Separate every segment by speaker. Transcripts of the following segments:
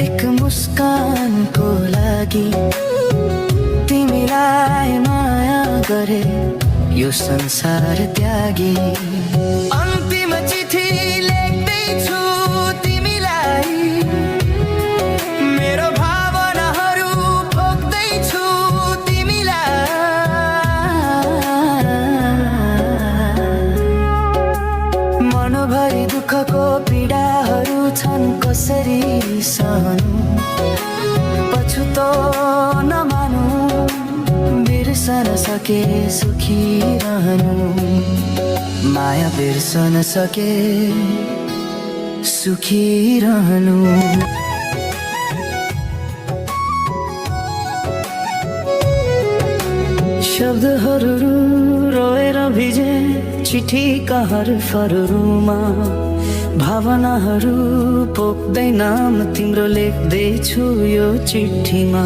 Speaker 1: एक मुस्कानको लागि तिमीलाई माया गरे यो संसार त्यागी। अन्तिम चिठी लेख्दैछु तिमीलाई, मेरो भावनाहरू पोख्दैछु तिमीलाई। मनभरि दुःखको पीडाहरू छन् कसरी सहनु, पछुतो नमानु, बिर्सन सके सुखी रहनु। माया बिर्सन सके सुखी रहनु। शब्दहरू रोएर भिजे चिठीका हरफहरूमा, भावनाहरू पोख्दै नाम तिम्रो लेख्दैछु यो चिठीमा।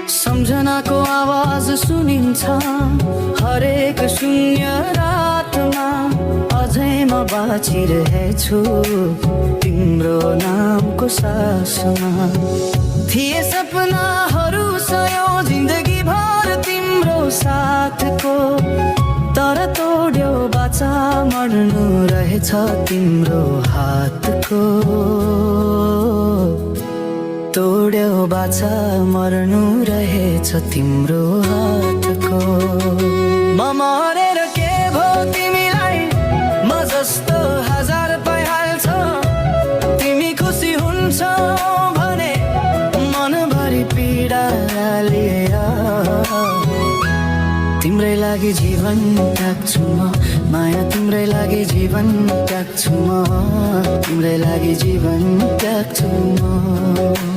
Speaker 1: सम्झनाको आवाज सुनिन्छ हरेक शून्य रातमा, अझै म बाँचिरहेछु तिम्रो नामको सासमा। थिए सपनाहरू सयौं जिन्दगी भर तिम्रो साथको, तर तोड्यो बाचा मर्नु रहेछ तिम्रो हातको। तोड्यो बाचा मर्नु रहेछ तिम्रो हातको। म मरेर के भो तिमीलाई, म जस्तो हजार पाइहाल्छ। तिमी खुसी हुन्छौ भने मनभरि पीडा लिएर तिम्रै लागि जीवन त्याग्छु म। माया तिम्रै लागि जीवन त्याग्छु म, तिम्रै लागि जीवन त्याग्छु म।